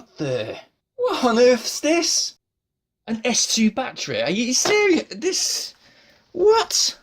What the? What on earth's this? An S2 battery? Are you serious? This... What?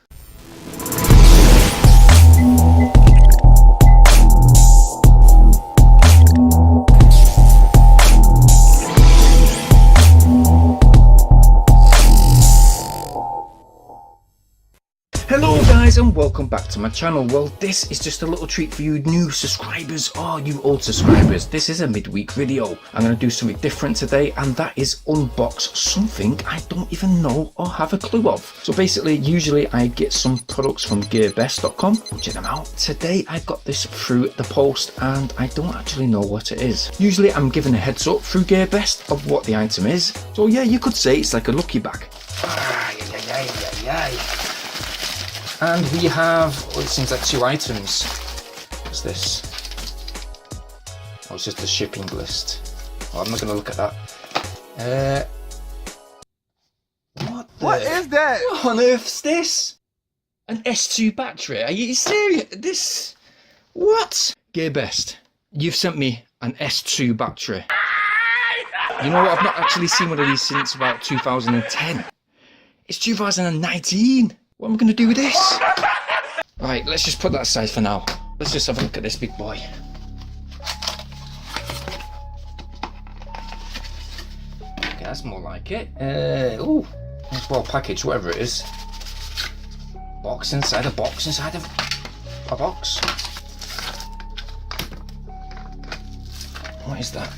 Hello guys and welcome back to my channel. Well, this is just a little treat for you new subscribers or you old subscribers. This is a midweek video. I'm going to do something different today, and that is unbox something I don't even know or have a clue of. So basically, usually I get some products from gearbest.com. Check them out. Today I got this through the post and I don't actually know what it is. Usually I'm given a heads up through Gearbest of what the item is. So yeah, you could say it's like a lucky bag. And we have, well, it seems like 2 items. What's this? Oh, it's just the shipping list. Oh, I'm not going to look at that. What is that? What on earth's this? An S2 battery? Are you serious? This... What? Gearbest, you've sent me an S2 battery. You know what? I've not actually seen one of these since about 2010. It's 2019. What am I going to do with this? Right, let's just put that aside for now. Let's just have a look at this big boy. Okay, that's more like it. Ooh, it's well packaged, whatever it is. Box inside a box inside of a box. What is that?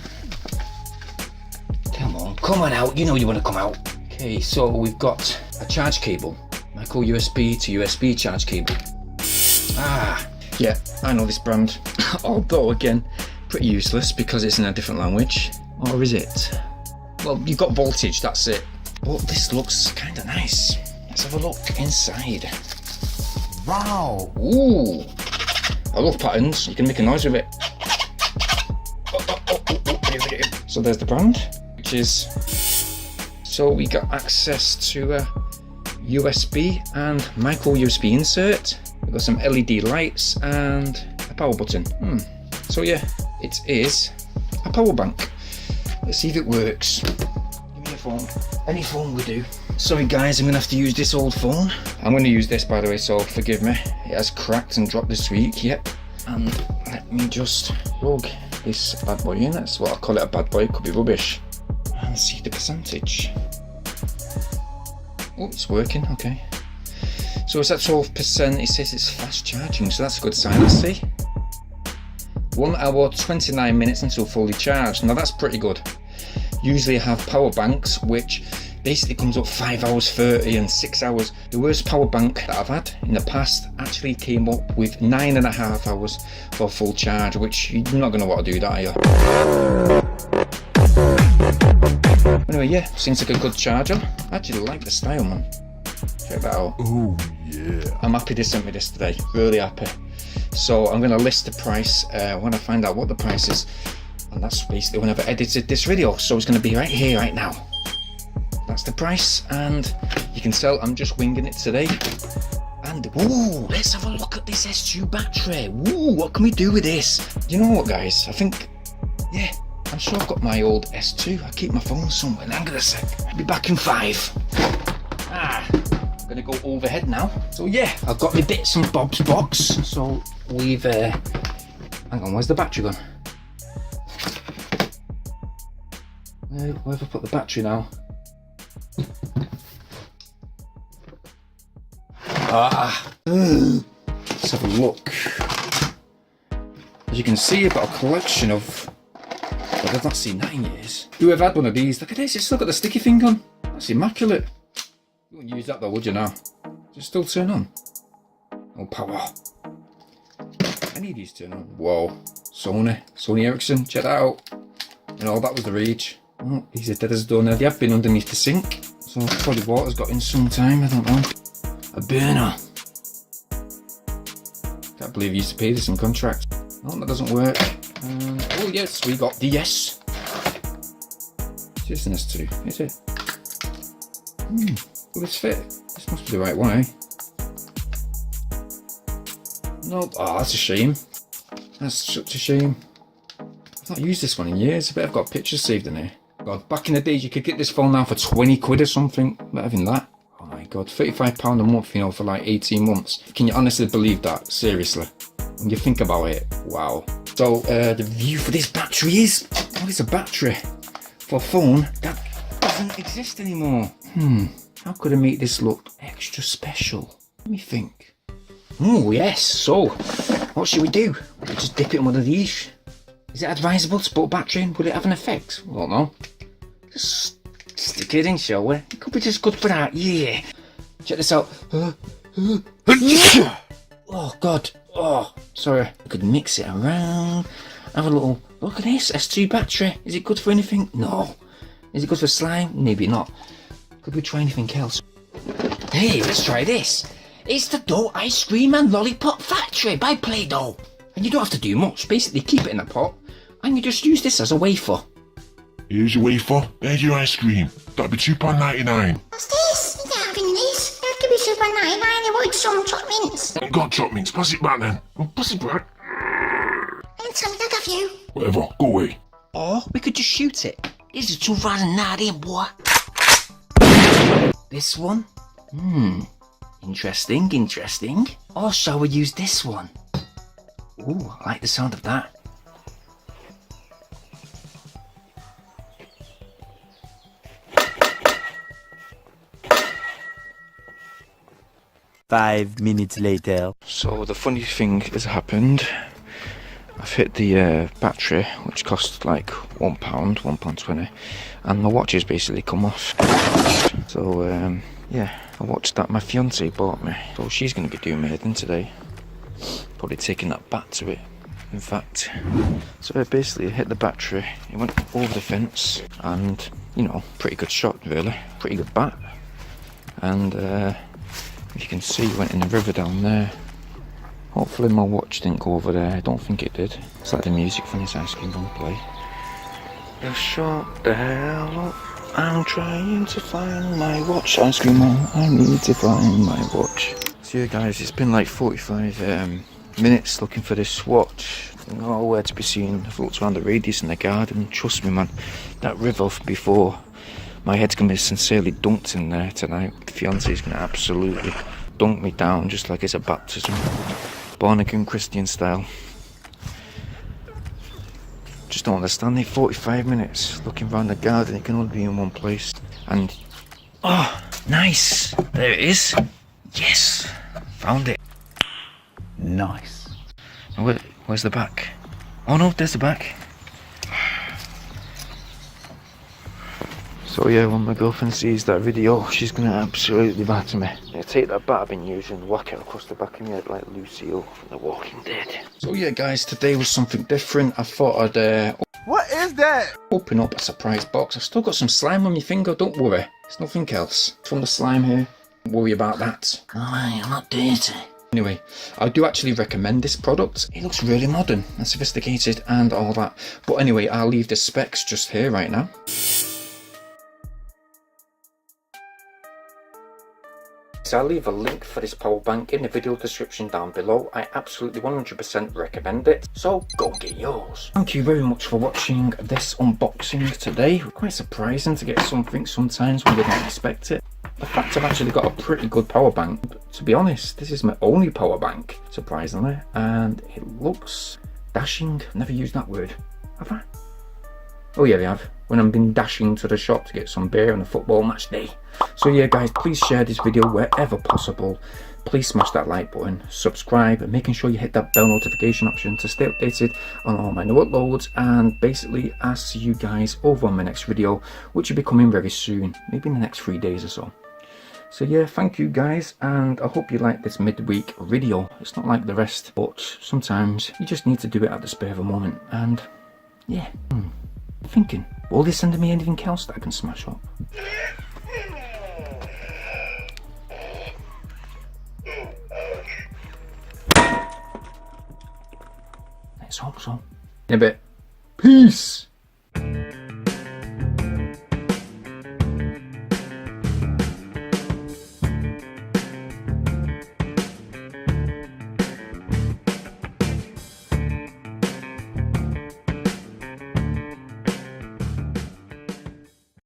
Come on out. You know you want to come out. Okay, so we've got a charge cable. Micro USB to USB charge cable. Ah, yeah, I know this brand. Although, again, pretty useless because it's in a different language. Or is it? Well, you've got voltage, that's it. But this looks kind of nice. Let's have a look inside. Wow. Ooh. I love patterns. You can make a noise with it. So there's the brand, which is... So we got access to a USB and micro USB insert. We've got some LED lights and a power button. So yeah, it is a power bank. Let's see if it works. Give me a phone. Any phone will do. Sorry guys, I'm gonna have to use this old phone. I'm gonna use this, by the way, so forgive me. It has cracked and dropped this week, yep. And let me just plug this bad boy in. That's what I call it, a bad boy. It could be rubbish. And see the percentage. Oh, it's working, okay. So it's at 12%, it says it's fast charging, so that's a good sign, let's see. 1 hour, 29 minutes until fully charged. Now that's pretty good. Usually I have power banks, which basically comes up 5 hours 30 and 6 hours. The worst power bank that I've had in the past actually came up with 9.5 hours for full charge, which you're not going to want to do that, are you? Anyway, yeah, seems like a good charger. I actually like the style, man. Check that out. Oh yeah. I'm happy they sent me this today. Really happy. So I'm going to list the price when I find out what the price is. And that's basically when I've edited this video. So it's going to be right here, right now. That's the price. And you can tell I'm just winging it today. And, ooh, let's have a look at this S2 battery. Ooh, what can we do with this? You know what, guys? I think, yeah. I'm sure I've got my old S2. I keep my phone somewhere. Hang on a sec. I'll be back in 5. I'm gonna go overhead now. So yeah, I've got my bits and bobs box. So we've hang on, where's the battery gone? Where have I put the battery now? Let's have a look. As you can see, I've got a collection of... But I've not seen that in years. Who have had one of these? Look at this, it's still got the sticky thing on. That's immaculate. You wouldn't use that though, would you now? Does it still turn on? Oh, power. Any of these turn on? Whoa. Sony Ericsson, check that out. You know, that was the rage. Oh, these are dead as a doornail. They have been underneath the sink. So probably water's got in some time, I don't know. A burner. Can't believe you used to pay this in contract. No, that doesn't work. Oh yes, we got the yes. It's an S2, is it? Will this fit? This must be the right one, eh? Nope. Oh, that's a shame. That's such a shame. I I've not used this one in years. I bet I've got pictures saved in here. God, back in the days you could get this phone now for 20 quid or something. Better than that. Oh my god, £35 a month, you know, for like 18 months. Can you honestly believe that? Seriously. When you think about it, wow. So the review for this battery is, what is a battery for a phone that doesn't exist anymore? How could I make this look extra special? Let me think. Oh yes, so what should we do? We'll just dip it in one of these. Is it advisable to put a battery in? Would it have an effect? I don't know. Just stick it in, shall we? It could be just good for that, yeah. Check this out. Oh god, oh, sorry. I could mix it around. Have a little, look at this, S2 battery. Is it good for anything? No. Is it good for slime? Maybe not. Could we try anything else? Hey, let's try this. It's the Dough Ice Cream and Lollipop Factory by Play-Doh. And you don't have to do much. Basically keep it in a pot and you just use this as a wafer. Here's your wafer, there's your ice cream. That'd be £2.99. What's this? You can't have any of this. That'd give me £2.99. You wanted some chocolate mints. I ain't got chocolate mints, pass it back then. Oh, pass it back. Don't tell me I have you. Whatever, go away. Or we could just shoot it. This is 2019, boy. This one? Interesting, interesting. Or shall we use this one? Ooh, I like the sound of that. Five minutes later. So the funny thing has happened. I've hit the battery, which cost like £1, £1.20, and the watch has basically come off. So yeah, a watch that my fiance bought me. So she's going to be doing my head in today. Probably taking that back to it, in fact. So it basically hit the battery, it went over the fence, and you know, pretty good shot really, pretty good bat. And you can see it went in the river down there. Hopefully my watch didn't go over there. I don't think it did. It's like the music from this ice cream gonna play. Just shut the hell up. I'm trying to find my watch. Ice cream man, I need to find my watch. So yeah guys, it's been like 45 minutes looking for this watch. Nowhere to be seen. I've looked around the radius in the garden. Trust me man, that river before, my head's gonna be sincerely dunked in there tonight. The fiance's gonna absolutely dunk me down just like it's a baptism. Born again Christian style. Just don't understand it. 45 minutes looking around the garden, it can only be in one place. And oh, nice! There it is. Yes, found it. Nice. Where's the back? Oh no, there's the back. So yeah, when my girlfriend sees that video, she's gonna absolutely batter me. Yeah, take that bat I've been using, whack it across the back of my head like Lucille from The Walking Dead. So yeah guys, today was something different. I thought I'd What is that? open up a surprise box. I've still got some slime on my finger, don't worry. It's nothing else. It's from the slime here. Don't worry about that. Oh, I'm not dirty. Anyway, I do actually recommend this product. It looks really modern and sophisticated and all that. But anyway, I'll leave the specs just here right now. So I'll leave a link for this power bank in the video description down below. I absolutely 100% recommend it. So go get yours. Thank you very much for watching this unboxing today. Quite surprising to get something sometimes when you don't expect it. The fact I've actually got a pretty good power bank. To be honest, this is my only power bank, surprisingly. And it looks dashing. Never used that word, have I? Oh yeah, we have. When I've been dashing to the shop to get some beer on a football match day. So yeah guys, please share this video wherever possible. Please smash that like button, subscribe, and making sure you hit that bell notification option to stay updated on all my new uploads. And basically, I'll see you guys over on my next video, which will be coming very soon, maybe in the next 3 days or so. So yeah, thank you guys, and I hope you like this midweek video. It's not like the rest, but sometimes you just need to do it at the spur of a moment. And yeah, thinking, will they send me anything else that I can smash up? Let's hope so. In a bit. Peace!